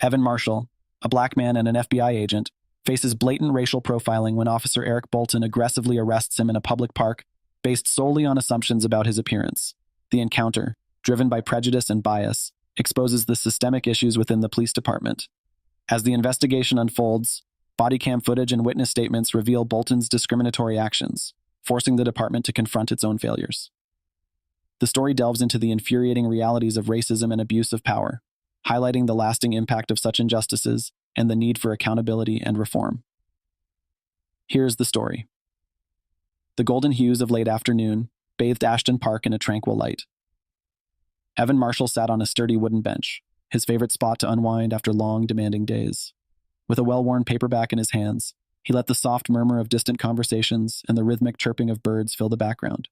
Evan Marshall, a black man and an FBI agent, faces blatant racial profiling when Officer Eric Bolton aggressively arrests him in a public park based solely on assumptions about his appearance. The encounter, driven by prejudice and bias, exposes the systemic issues within the police department. As the investigation unfolds, body cam footage and witness statements reveal Bolton's discriminatory actions, forcing the department to confront its own failures. The story delves into the infuriating realities of racism and abuse of power, highlighting the lasting impact of such injustices and the need for accountability and reform. Here's the story. The golden hues of late afternoon bathed Ashton Park in a tranquil light. Evan Marshall sat on a sturdy wooden bench, his favorite spot to unwind after long, demanding days. With a well-worn paperback in his hands, he let the soft murmur of distant conversations and the rhythmic chirping of birds fill the background.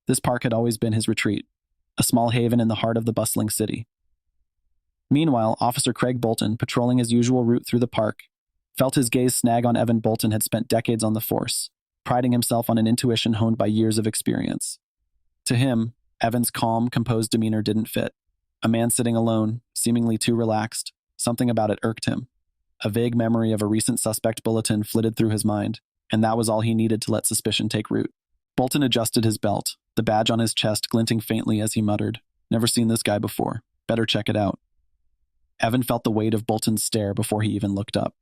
This park had always been his retreat, a small haven in the heart of the bustling city. Meanwhile, Officer Craig Bolton, patrolling his usual route through the park, felt his gaze snag on Evan. Bolton had spent decades on the force, priding himself on an intuition honed by years of experience. To him, Evan's calm, composed demeanor didn't fit. A man sitting alone, seemingly too relaxed, something about it irked him. A vague memory of a recent suspect bulletin flitted through his mind, and that was all he needed to let suspicion take root. Bolton adjusted his belt, the badge on his chest glinting faintly as he muttered, "Never seen this guy before. Better check it out." Evan felt the weight of Bolton's stare before he even looked up.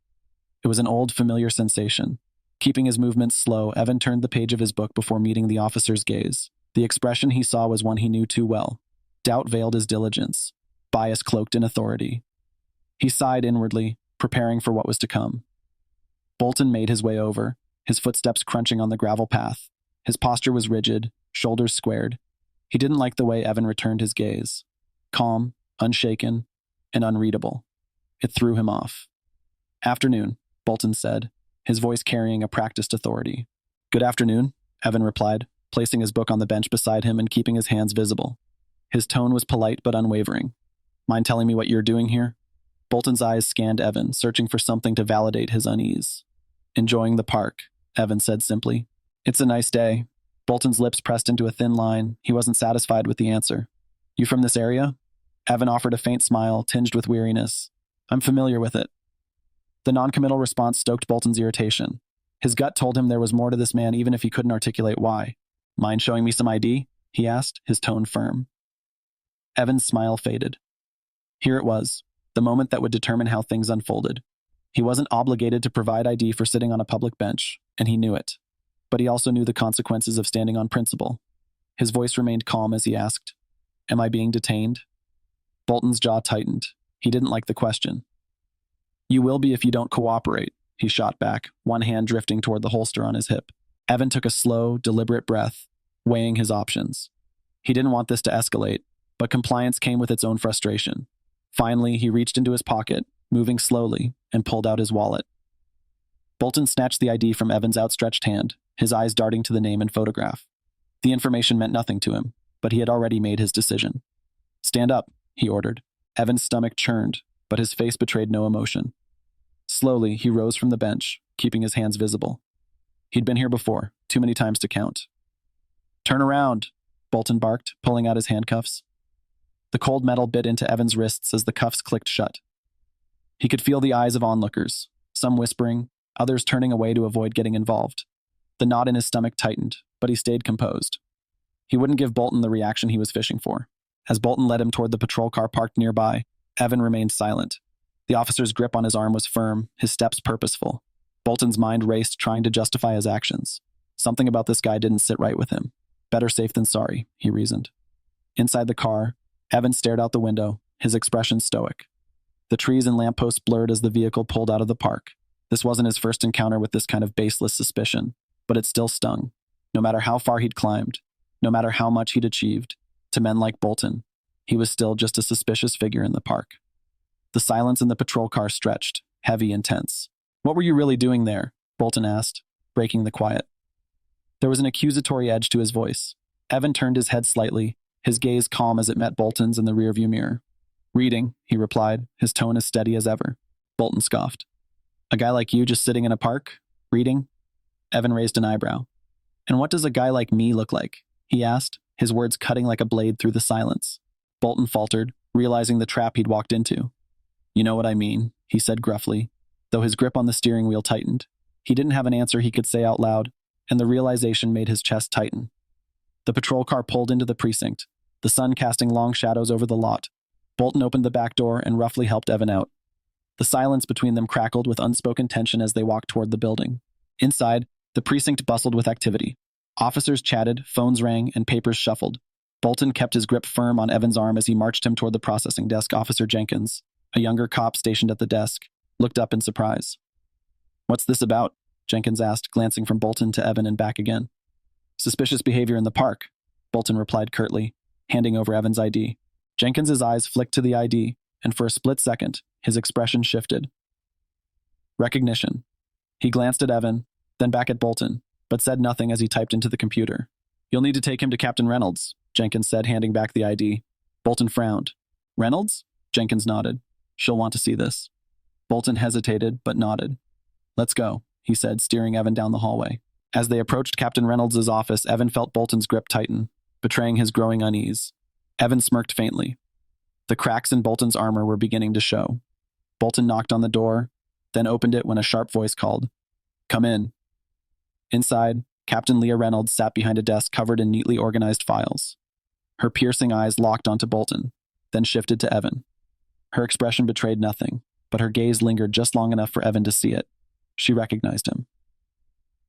It was an old, familiar sensation. Keeping his movements slow, Evan turned the page of his book before meeting the officer's gaze. The expression he saw was one he knew too well. Doubt veiled his diligence, bias cloaked in authority. He sighed inwardly, preparing for what was to come. Bolton made his way over, his footsteps crunching on the gravel path. His posture was rigid, shoulders squared. He didn't like the way Evan returned his gaze. Calm, unshaken, and unreadable. It threw him off. "Afternoon," Bolton said, his voice carrying a practiced authority. "Good afternoon," Evan replied, placing his book on the bench beside him and keeping his hands visible. His tone was polite but unwavering. "Mind telling me what you're doing here?" Bolton's eyes scanned Evan, searching for something to validate his unease. "Enjoying the park," Evan said simply. "It's a nice day." Bolton's lips pressed into a thin line. He wasn't satisfied with the answer. "You from this area?" Evan offered a faint smile, tinged with weariness. "I'm familiar with it." The noncommittal response stoked Bolton's irritation. His gut told him there was more to this man even if he couldn't articulate why. "Mind showing me some ID?" he asked, his tone firm. Evan's smile faded. Here it was, the moment that would determine how things unfolded. He wasn't obligated to provide ID for sitting on a public bench, and he knew it. But he also knew the consequences of standing on principle. His voice remained calm as he asked, "Am I being detained?" Bolton's jaw tightened. He didn't like the question. "You will be if you don't cooperate," he shot back, one hand drifting toward the holster on his hip. Evan took a slow, deliberate breath, weighing his options. He didn't want this to escalate, but compliance came with its own frustration. Finally, he reached into his pocket, moving slowly, and pulled out his wallet. Bolton snatched the ID from Evan's outstretched hand, his eyes darting to the name and photograph. The information meant nothing to him, but he had already made his decision. "Stand up," he ordered. Evan's stomach churned, but his face betrayed no emotion. Slowly, he rose from the bench, keeping his hands visible. He'd been here before, too many times to count. "Turn around," Bolton barked, pulling out his handcuffs. The cold metal bit into Evan's wrists as the cuffs clicked shut. He could feel the eyes of onlookers, some whispering, others turning away to avoid getting involved. The knot in his stomach tightened, but he stayed composed. He wouldn't give Bolton the reaction he was fishing for. As Bolton led him toward the patrol car parked nearby, Evan remained silent. The officer's grip on his arm was firm, his steps purposeful. Bolton's mind raced, trying to justify his actions. Something about this guy didn't sit right with him. Better safe than sorry, he reasoned. Inside the car, Evan stared out the window, his expression stoic. The trees and lampposts blurred as the vehicle pulled out of the park. This wasn't his first encounter with this kind of baseless suspicion, but it still stung. No matter how far he'd climbed, no matter how much he'd achieved, to men like Bolton, he was still just a suspicious figure in the park. The silence in the patrol car stretched, heavy and tense. "What were you really doing there?" Bolton asked, breaking the quiet. There was an accusatory edge to his voice. Evan turned his head slightly, his gaze calm as it met Bolton's in the rearview mirror. "Reading," he replied, his tone as steady as ever. Bolton scoffed. "A guy like you just sitting in a park? Reading?" Evan raised an eyebrow. "And what does a guy like me look like?" he asked, his words cutting like a blade through the silence. Bolton faltered, realizing the trap he'd walked into. You know what I mean, he said gruffly, though his grip on the steering wheel tightened. He didn't have an answer he could say out loud, and the realization made his chest tighten. The patrol car pulled into the precinct, the sun casting long shadows over the lot. Bolton opened the back door and roughly helped Evan out. The silence between them crackled with unspoken tension as they walked toward the building. Inside, the precinct bustled with activity. Officers chatted, phones rang, and papers shuffled. Bolton kept his grip firm on Evan's arm as he marched him toward the processing desk. Officer Jenkins, a younger cop stationed at the desk, looked up in surprise. "What's this about?" Jenkins asked, glancing from Bolton to Evan and back again. "Suspicious behavior in the park," Bolton replied curtly, handing over Evan's ID. Jenkins's eyes flicked to the ID, and for a split second, his expression shifted. Recognition. He glanced at Evan, then back at Bolton, but said nothing as he typed into the computer. "You'll need to take him to Captain Reynolds," Jenkins said, handing back the ID. Bolton frowned. "Reynolds?" Jenkins nodded. "She'll want to see this." Bolton hesitated, but nodded. "Let's go," he said, steering Evan down the hallway. As they approached Captain Reynolds' office, Evan felt Bolton's grip tighten, betraying his growing unease. Evan smirked faintly. The cracks in Bolton's armor were beginning to show. Bolton knocked on the door, then opened it when a sharp voice called, "Come in." Inside, Captain Leah Reynolds sat behind a desk covered in neatly organized files. Her piercing eyes locked onto Bolton, then shifted to Evan. Her expression betrayed nothing, but her gaze lingered just long enough for Evan to see it. She recognized him.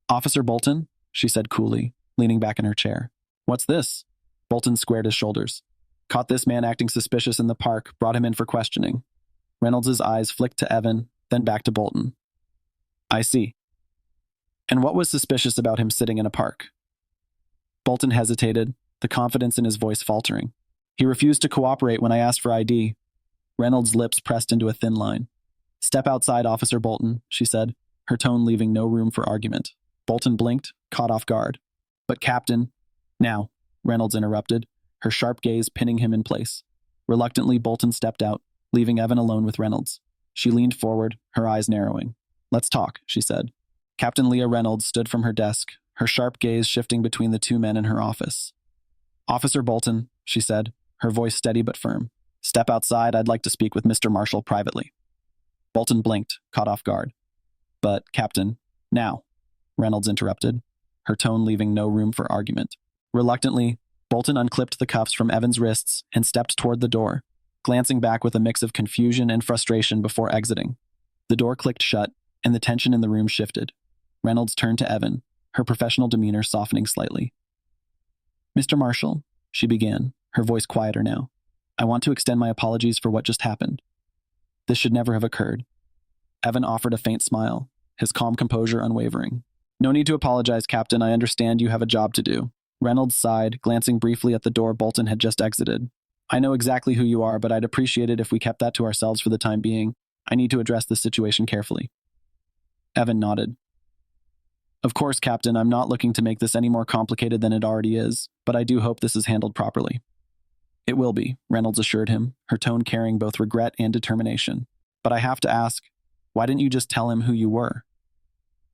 "Officer Bolton?" she said coolly, leaning back in her chair. "What's this?" Bolton squared his shoulders. "Caught this man acting suspicious in the park, brought him in for questioning." Reynolds' eyes flicked to Evan, then back to Bolton. "I see. And what was suspicious about him sitting in a park?" Bolton hesitated, the confidence in his voice faltering. "He refused to cooperate when I asked for ID." Reynolds' lips pressed into a thin line. "Step outside, Officer Bolton," she said, her tone leaving no room for argument. Bolton blinked, caught off guard. "But Captain—" "Now," Reynolds interrupted, her sharp gaze pinning him in place. Reluctantly, Bolton stepped out, leaving Evan alone with Reynolds. She leaned forward, her eyes narrowing. "Let's talk," she said. Captain Leah Reynolds stood from her desk, her sharp gaze shifting between the two men in her office. "Officer Bolton," she said, her voice steady but firm. "Step outside, I'd like to speak with Mr. Marshall privately." Bolton blinked, caught off guard. "But, Captain—" "Now," Reynolds interrupted, her tone leaving no room for argument. Reluctantly, Bolton unclipped the cuffs from Evan's wrists and stepped toward the door, glancing back with a mix of confusion and frustration before exiting. The door clicked shut, and the tension in the room shifted. Reynolds turned to Evan, her professional demeanor softening slightly. "Mr. Marshall," she began, her voice quieter now, "I want to extend my apologies for what just happened. This should never have occurred." Evan offered a faint smile, his calm composure unwavering. "No need to apologize, Captain. I understand you have a job to do." Reynolds sighed, glancing briefly at the door Bolton had just exited. "I know exactly who you are, but I'd appreciate it if we kept that to ourselves for the time being. I need to address this situation carefully." Evan nodded. "Of course, Captain, I'm not looking to make this any more complicated than it already is, but I do hope this is handled properly." "It will be," Reynolds assured him, her tone carrying both regret and determination. "But I have to ask, why didn't you just tell him who you were?"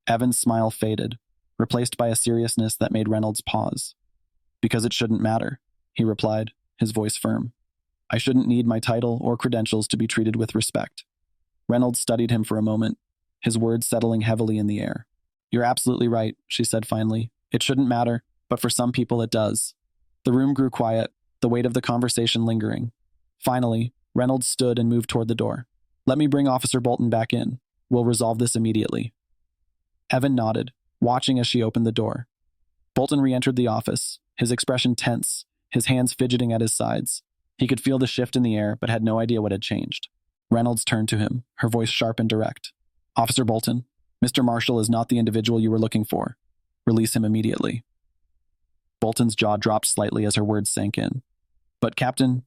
Evan's smile faded, replaced by a seriousness that made Reynolds pause. "Because it shouldn't matter," he replied, his voice firm. "I shouldn't need my title or credentials to be treated with respect." Reynolds studied him for a moment, his words settling heavily in the air. "You're absolutely right," she said finally. "It shouldn't matter, but for some people it does." The room grew quiet, the weight of the conversation lingering. Finally, Reynolds stood and moved toward the door. "Let me bring Officer Bolton back in. We'll resolve this immediately." Evan nodded, watching as she opened the door. Bolton re-entered the office, his expression tense, his hands fidgeting at his sides. He could feel the shift in the air, but had no idea what had changed. Reynolds turned to him, her voice sharp and direct. "Officer Bolton, Mr. Marshall is not the individual you were looking for. Release him immediately." Bolton's jaw dropped slightly as her words sank in. "But Captain—"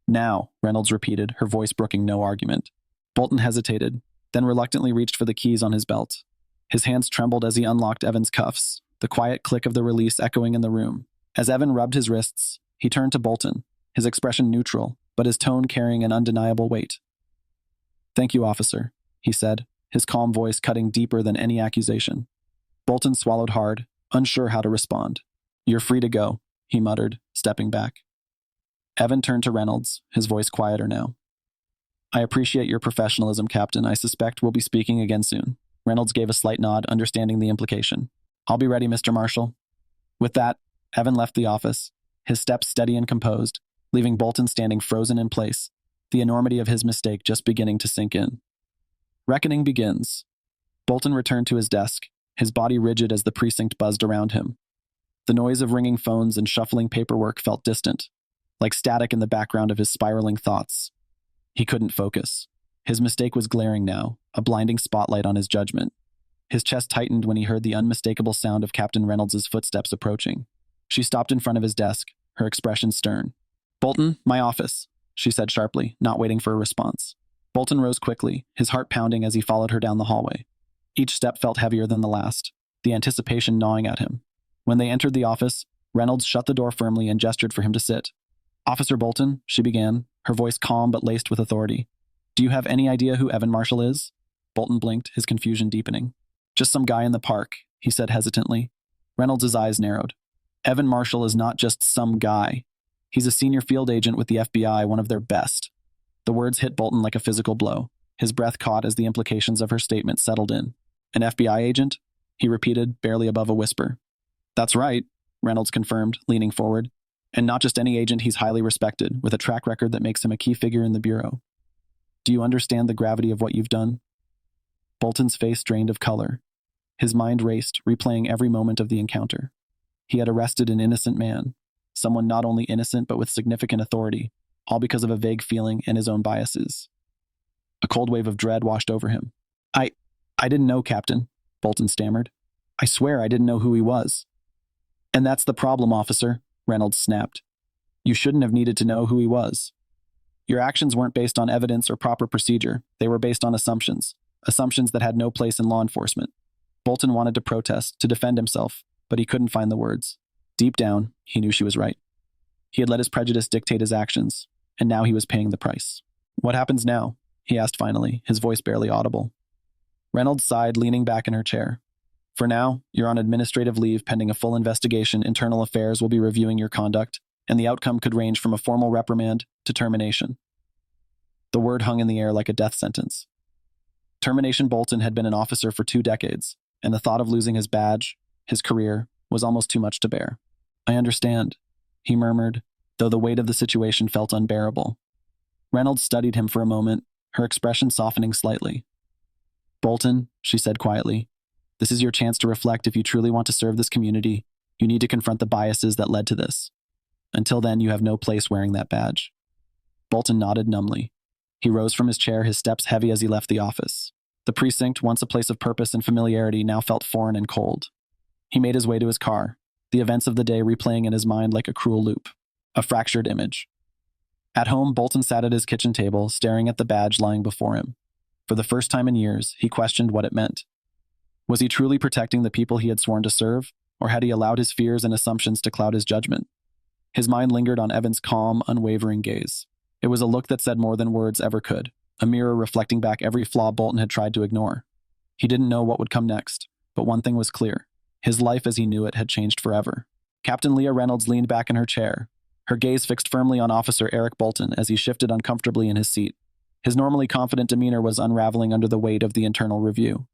"Now," Reynolds repeated, her voice brooking no argument. Bolton hesitated, then reluctantly reached for the keys on his belt. His hands trembled as he unlocked Evan's cuffs, the quiet click of the release echoing in the room. As Evan rubbed his wrists, he turned to Bolton, his expression neutral, but his tone carrying an undeniable weight. "Thank you, officer," he said, his calm voice cutting deeper than any accusation. Bolton swallowed hard, unsure how to respond. "You're free to go," he muttered, stepping back. Evan turned to Reynolds, his voice quieter now. I appreciate your professionalism, Captain. I suspect we'll be speaking again soon. Reynolds gave a slight nod, understanding the implication. I'll be ready, Mr. Marshall. With that, Evan left the office, his steps steady and composed, leaving Bolton standing frozen in place, the enormity of his mistake just beginning to sink in. Reckoning begins. Bolton returned to his desk, his body rigid as the precinct buzzed around him. The noise of ringing phones and shuffling paperwork felt distant, like static in the background of his spiraling thoughts. He couldn't focus. His mistake was glaring now, a blinding spotlight on his judgment. His chest tightened when he heard the unmistakable sound of Captain Reynolds' footsteps approaching. She stopped in front of his desk, her expression stern. "Bolton, my office," she said sharply, not waiting for a response. Bolton rose quickly, his heart pounding as he followed her down the hallway. Each step felt heavier than the last, the anticipation gnawing at him. When they entered the office, Reynolds shut the door firmly and gestured for him to sit. "Officer Bolton," she began, her voice calm but laced with authority. "Do you have any idea who Evan Marshall is?" Bolton blinked, his confusion deepening. "Just some guy in the park," he said hesitantly. Reynolds' eyes narrowed. "Evan Marshall is not just some guy. He's a senior field agent with the FBI, one of their best." The words hit Bolton like a physical blow. His breath caught as the implications of her statement settled in. "An FBI agent?" he repeated, barely above a whisper. "That's right," Reynolds confirmed, leaning forward. "And not just any agent, he's highly respected, with a track record that makes him a key figure in the Bureau. Do you understand the gravity of what you've done?" Bolton's face drained of color. His mind raced, replaying every moment of the encounter. He had arrested an innocent man, someone not only innocent but with significant authority, all because of a vague feeling and his own biases. A cold wave of dread washed over him. I didn't know, Captain," Bolton stammered. "I swear I didn't know who he was." "And that's the problem, officer," Reynolds snapped. "You shouldn't have needed to know who he was. Your actions weren't based on evidence or proper procedure. They were based on assumptions that had no place in law enforcement." Bolton wanted to protest, to defend himself, but he couldn't find the words. Deep down, he knew she was right. He had let his prejudice dictate his actions, and now he was paying the price. "What happens now?" he asked finally, his voice barely audible. Reynolds sighed, leaning back in her chair. "For now, you're on administrative leave pending a full investigation. Internal Affairs will be reviewing your conduct, and the outcome could range from a formal reprimand to termination." The word hung in the air like a death sentence. Termination. Bolton had been an officer for 2 decades, and the thought of losing his badge, his career, was almost too much to bear. "I understand," he murmured, though the weight of the situation felt unbearable. Reynolds studied him for a moment, her expression softening slightly. "Bolton," she said quietly, "this is your chance to reflect. If you truly want to serve this community, you need to confront the biases that led to this. Until then, you have no place wearing that badge." Bolton nodded numbly. He rose from his chair, his steps heavy as he left the office. The precinct, once a place of purpose and familiarity, now felt foreign and cold. He made his way to his car, the events of the day replaying in his mind like a cruel loop, a fractured image. At home, Bolton sat at his kitchen table, staring at the badge lying before him. For the first time in years, he questioned what it meant. Was he truly protecting the people he had sworn to serve, or had he allowed his fears and assumptions to cloud his judgment? His mind lingered on Evan's calm, unwavering gaze. It was a look that said more than words ever could, a mirror reflecting back every flaw Bolton had tried to ignore. He didn't know what would come next, but one thing was clear. His life as he knew it had changed forever. Captain Leah Reynolds leaned back in her chair, her gaze fixed firmly on Officer Eric Bolton as he shifted uncomfortably in his seat. His normally confident demeanor was unraveling under the weight of the internal review.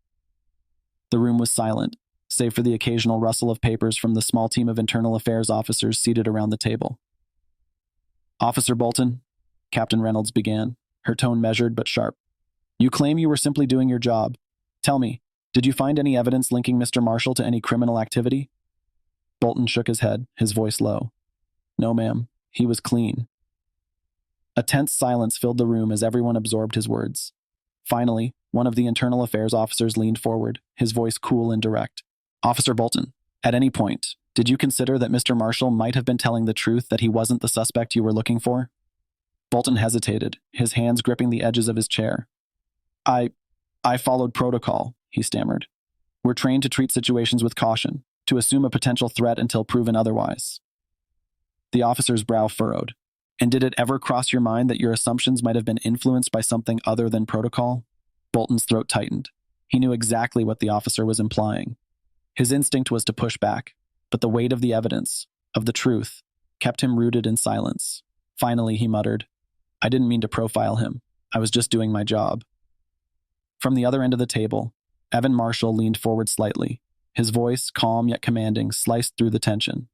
The room was silent, save for the occasional rustle of papers from the small team of internal affairs officers seated around the table. "Officer Bolton," Captain Reynolds began, her tone measured but sharp. "You claim you were simply doing your job. Tell me, did you find any evidence linking Mr. Marshall to any criminal activity?" Bolton shook his head, his voice low. "No, ma'am. He was clean." A tense silence filled the room as everyone absorbed his words. Finally, one of the internal affairs officers leaned forward, his voice cool and direct. "Officer Bolton, at any point, did you consider that Mr. Marshall might have been telling the truth, that he wasn't the suspect you were looking for?" Bolton hesitated, his hands gripping the edges of his chair. I followed protocol," he stammered. "We're trained to treat situations with caution, to assume a potential threat until proven otherwise." The officer's brow furrowed. "And did it ever cross your mind that your assumptions might have been influenced by something other than protocol?" Bolton's throat tightened. He knew exactly what the officer was implying. His instinct was to push back, but the weight of the evidence, of the truth, kept him rooted in silence. Finally, he muttered, "I didn't mean to profile him. I was just doing my job. From the other end of the table, Evan Marshall leaned forward slightly. His voice, calm yet commanding, sliced through the tension.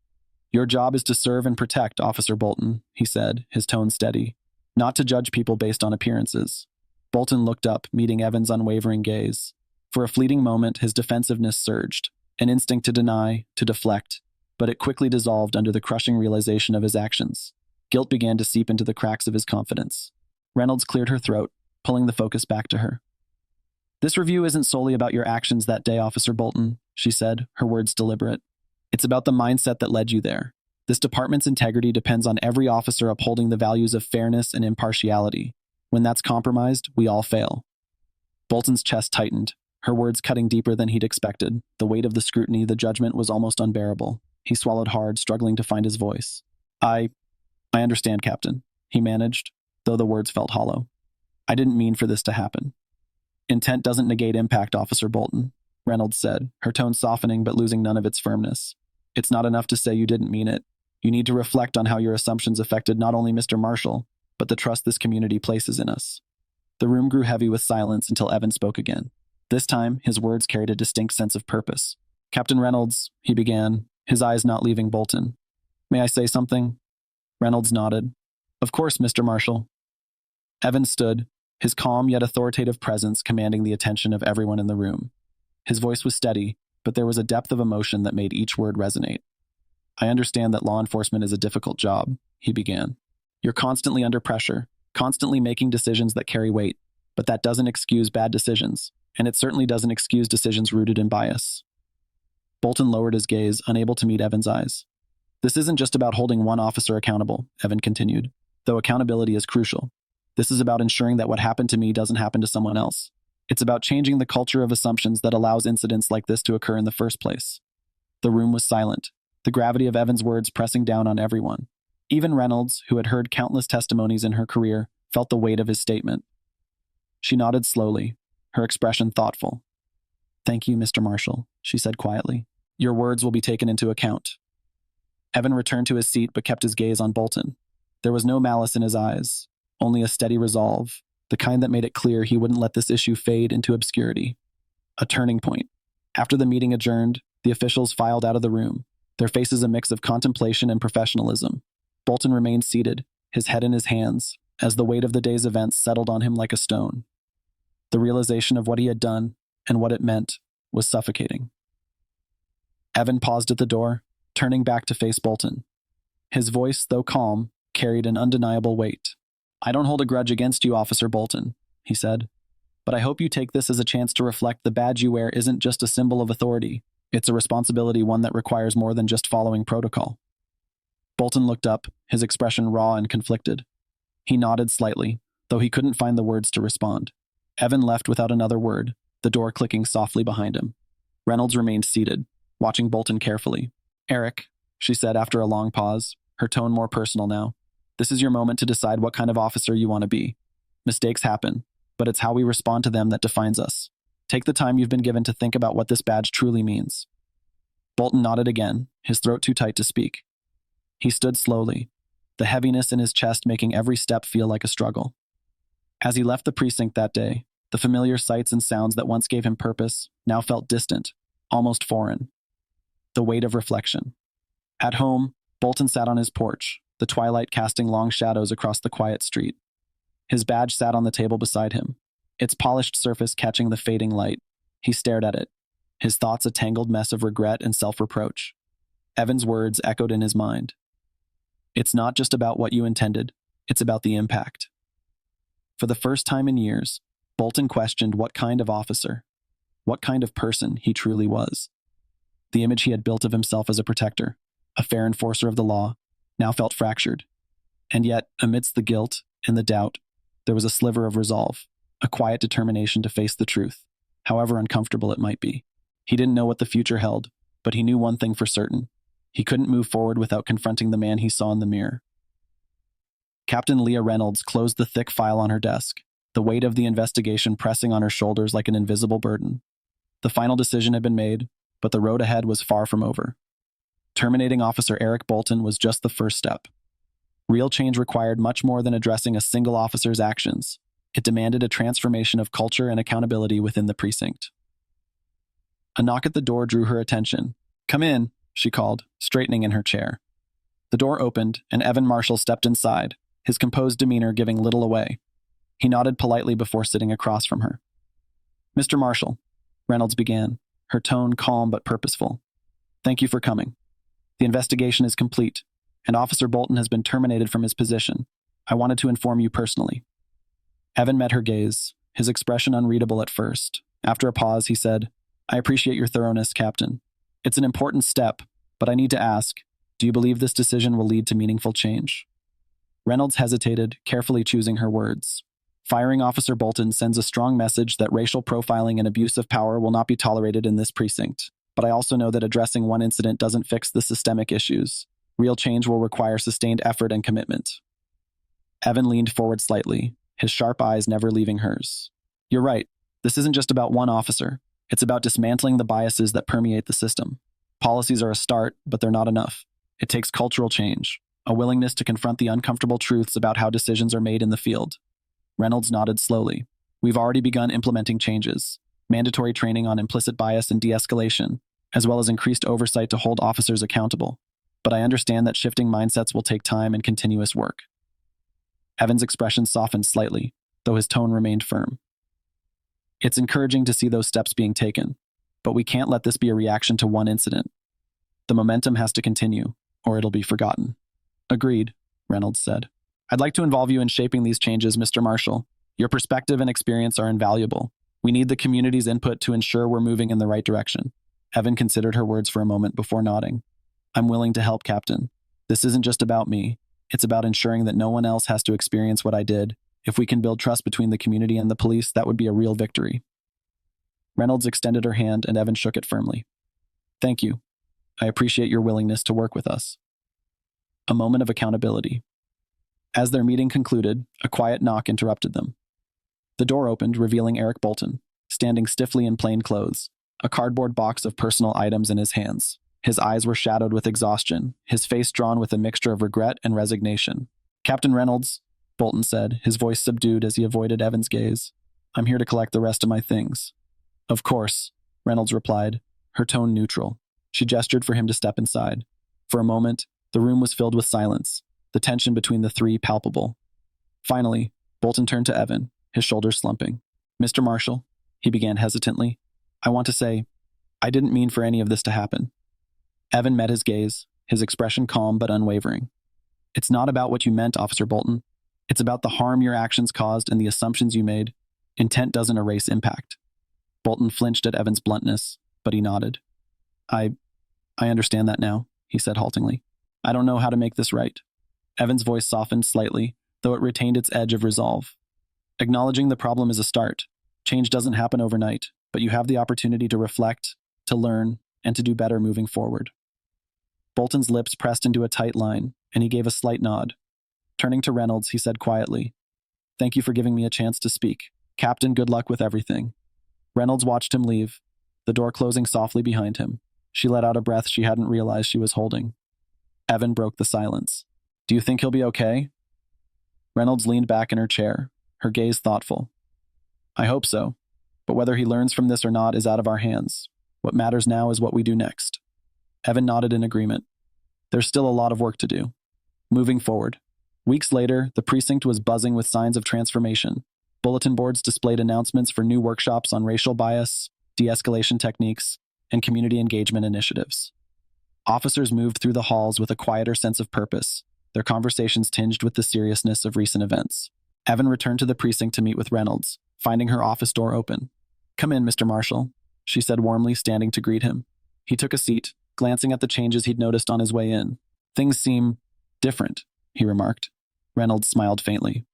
Your job is to serve and protect, Officer Bolton, he said, his tone steady, not to judge people based on appearances. Bolton looked up, meeting Evan's unwavering gaze. For a fleeting moment, his defensiveness surged, an instinct to deny, to deflect, but it quickly dissolved under the crushing realization of his actions. Guilt began to seep into the cracks of his confidence. Reynolds cleared her throat, pulling the focus back to her. This review isn't solely about your actions that day, Officer Bolton, she said, her words deliberate. It's about the mindset that led you there. This department's integrity depends on every officer upholding the values of fairness and impartiality. When that's compromised, we all fail. Bolton's chest tightened, her words cutting deeper than he'd expected. The weight of the scrutiny, the judgment was almost unbearable. He swallowed hard, struggling to find his voice. I understand, Captain, he managed, though the words felt hollow. I didn't mean for this to happen. Intent doesn't negate impact, Officer Bolton, Reynolds said, her tone softening but losing none of its firmness. It's not enough to say you didn't mean it. You need to reflect on how your assumptions affected not only Mr. Marshall, but the trust this community places in us. The room grew heavy with silence until Evan spoke again. This time, his words carried a distinct sense of purpose. Captain Reynolds, he began, his eyes not leaving Bolton. May I say something? Reynolds nodded. Of course, Mr. Marshall. Evan stood, his calm yet authoritative presence commanding the attention of everyone in the room. His voice was steady, but there was a depth of emotion that made each word resonate. I understand that law enforcement is a difficult job, he began. You're constantly under pressure, constantly making decisions that carry weight, but that doesn't excuse bad decisions, and it certainly doesn't excuse decisions rooted in bias. Bolton lowered his gaze, unable to meet Evan's eyes. This isn't just about holding one officer accountable, Evan continued, though accountability is crucial. This is about ensuring that what happened to me doesn't happen to someone else. It's about changing the culture of assumptions that allows incidents like this to occur in the first place. The room was silent, the gravity of Evan's words pressing down on everyone. Even Reynolds, who had heard countless testimonies in her career, felt the weight of his statement. She nodded slowly, her expression thoughtful. Thank you, Mr. Marshall, she said quietly. Your words will be taken into account. Evan returned to his seat but kept his gaze on Bolton. There was no malice in his eyes, only a steady resolve, the kind that made it clear he wouldn't let this issue fade into obscurity. A turning point. After the meeting adjourned, the officials filed out of the room, their faces a mix of contemplation and professionalism. Bolton remained seated, his head in his hands, as the weight of the day's events settled on him like a stone. The realization of what he had done and what it meant was suffocating. Evan paused at the door, turning back to face Bolton. His voice, though calm, carried an undeniable weight. I don't hold a grudge against you, Officer Bolton, he said, but I hope you take this as a chance to reflect the badge you wear isn't just a symbol of authority. It's a responsibility, one that requires more than just following protocol. Bolton looked up, his expression raw and conflicted. He nodded slightly, though he couldn't find the words to respond. Evan left without another word, the door clicking softly behind him. Reynolds remained seated, watching Bolton carefully. Eric, she said after a long pause, her tone more personal now. This is your moment to decide what kind of officer you want to be. Mistakes happen, but it's how we respond to them that defines us. Take the time you've been given to think about what this badge truly means. Bolton nodded again, his throat too tight to speak. He stood slowly, the heaviness in his chest making every step feel like a struggle. As he left the precinct that day, the familiar sights and sounds that once gave him purpose now felt distant, almost foreign. The weight of reflection. At home, Bolton sat on his porch, the twilight casting long shadows across the quiet street. His badge sat on the table beside him, its polished surface catching the fading light. He stared at it, his thoughts a tangled mess of regret and self-reproach. Evan's words echoed in his mind. It's not just about what you intended, it's about the impact. For the first time in years, Bolton questioned what kind of officer, what kind of person he truly was. The image he had built of himself as a protector, a fair enforcer of the law, now felt fractured. And yet, amidst the guilt and the doubt, there was a sliver of resolve, a quiet determination to face the truth, however uncomfortable it might be. He didn't know what the future held, but he knew one thing for certain. He couldn't move forward without confronting the man he saw in the mirror. Captain Leah Reynolds closed the thick file on her desk, the weight of the investigation pressing on her shoulders like an invisible burden. The final decision had been made, but the road ahead was far from over. Terminating Officer Eric Bolton was just the first step. Real change required much more than addressing a single officer's actions. It demanded a transformation of culture and accountability within the precinct. A knock at the door drew her attention. "Come in," she called, straightening in her chair. The door opened, and Evan Marshall stepped inside, his composed demeanor giving little away. He nodded politely before sitting across from her. "Mr. Marshall," Reynolds began, her tone calm but purposeful. "Thank you for coming. The investigation is complete, and Officer Bolton has been terminated from his position. I wanted to inform you personally." Evan met her gaze, his expression unreadable at first. After a pause, he said, "I appreciate your thoroughness, Captain. It's an important step, but I need to ask, do you believe this decision will lead to meaningful change?" Reynolds hesitated, carefully choosing her words. Firing Officer Bolton sends a strong message that racial profiling and abuse of power will not be tolerated in this precinct. But I also know that addressing one incident doesn't fix the systemic issues. Real change will require sustained effort and commitment. Evan leaned forward slightly, his sharp eyes never leaving hers. "You're right. This isn't just about one officer. It's about dismantling the biases that permeate the system. Policies are a start, but they're not enough. It takes cultural change, a willingness to confront the uncomfortable truths about how decisions are made in the field." Reynolds nodded slowly. "We've already begun implementing changes. Mandatory training on implicit bias and de-escalation, as well as increased oversight to hold officers accountable. But I understand that shifting mindsets will take time and continuous work." Evan's expression softened slightly, though his tone remained firm. "It's encouraging to see those steps being taken, but we can't let this be a reaction to one incident. The momentum has to continue, or it'll be forgotten." "Agreed," Reynolds said. "I'd like to involve you in shaping these changes, Mr. Marshall. Your perspective and experience are invaluable. We need the community's input to ensure we're moving in the right direction." Evan considered her words for a moment before nodding. "I'm willing to help, Captain. This isn't just about me. It's about ensuring that no one else has to experience what I did. If we can build trust between the community and the police, that would be a real victory." Reynolds extended her hand, and Evan shook it firmly. "Thank you. I appreciate your willingness to work with us." A moment of accountability. As their meeting concluded, a quiet knock interrupted them. The door opened, revealing Eric Bolton, standing stiffly in plain clothes, a cardboard box of personal items in his hands. His eyes were shadowed with exhaustion, his face drawn with a mixture of regret and resignation. "Captain Reynolds," Bolton said, his voice subdued as he avoided Evan's gaze. "I'm here to collect the rest of my things." "Of course," Reynolds replied, her tone neutral. She gestured for him to step inside. For a moment, the room was filled with silence, the tension between the three palpable. Finally, Bolton turned to Evan, his shoulders slumping. "Mr. Marshall," he began hesitantly, "I want to say, I didn't mean for any of this to happen." Evan met his gaze, his expression calm but unwavering. "It's not about what you meant, Officer Bolton. It's about the harm your actions caused and the assumptions you made. Intent doesn't erase impact." Bolton flinched at Evan's bluntness, but he nodded. I understand that now," he said haltingly. "I don't know how to make this right." Evan's voice softened slightly, though it retained its edge of resolve. "Acknowledging the problem is a start. Change doesn't happen overnight, but you have the opportunity to reflect, to learn, and to do better moving forward." Bolton's lips pressed into a tight line, and he gave a slight nod. Turning to Reynolds, he said quietly, "Thank you for giving me a chance to speak. Captain, good luck with everything." Reynolds watched him leave, the door closing softly behind him. She let out a breath she hadn't realized she was holding. Evan broke the silence. "Do you think he'll be okay?" Reynolds leaned back in her chair, her gaze thoughtful. "I hope so, but whether he learns from this or not is out of our hands. What matters now is what we do next." Evan nodded in agreement. There's still a lot of work to do. Moving forward. Weeks later, the precinct was buzzing with signs of transformation. Bulletin boards displayed announcements for new workshops on racial bias, de-escalation techniques, and community engagement initiatives. Officers moved through the halls with a quieter sense of purpose, their conversations tinged with the seriousness of recent events. Evan returned to the precinct to meet with Reynolds, finding her office door open. "Come in, Mr. Marshall," she said warmly, standing to greet him. He took a seat, glancing at the changes he'd noticed on his way in. "Things seem different," he remarked. Reynolds smiled faintly.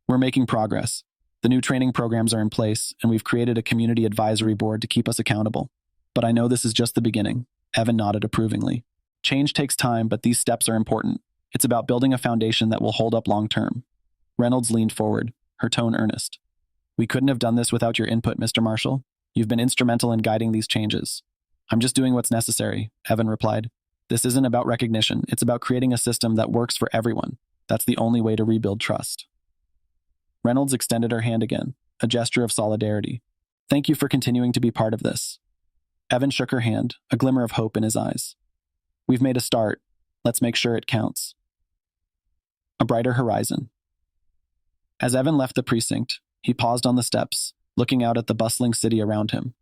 "We're making progress. The new training programs are in place, and we've created a community advisory board to keep us accountable. But I know this is just the beginning." Evan nodded approvingly. "Change takes time, but these steps are important. It's about building a foundation that will hold up long term." Reynolds leaned forward, her tone earnest. "We couldn't have done this without your input, Mr. Marshall. You've been instrumental in guiding these changes." "I'm just doing what's necessary," Evan replied. "This isn't about recognition. It's about creating a system that works for everyone. That's the only way to rebuild trust." Reynolds extended her hand again, a gesture of solidarity. Thank you for continuing to be part of this. Evan shook her hand, a glimmer of hope in his eyes. We've made a start. Let's make sure it counts. A brighter horizon. As Evan left the precinct, he paused on the steps, looking out at the bustling city around him.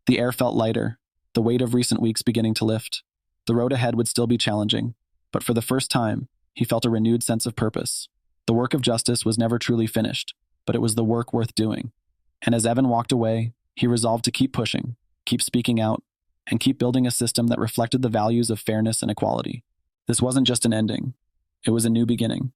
The air felt lighter, the weight of recent weeks beginning to lift. The road ahead would still be challenging, but for the first time, he felt a renewed sense of purpose. The work of justice was never truly finished, but it was the work worth doing. And as Evan walked away, he resolved to keep pushing, keep speaking out, and keep building a system that reflected the values of fairness and equality. This wasn't just an ending. It was a new beginning.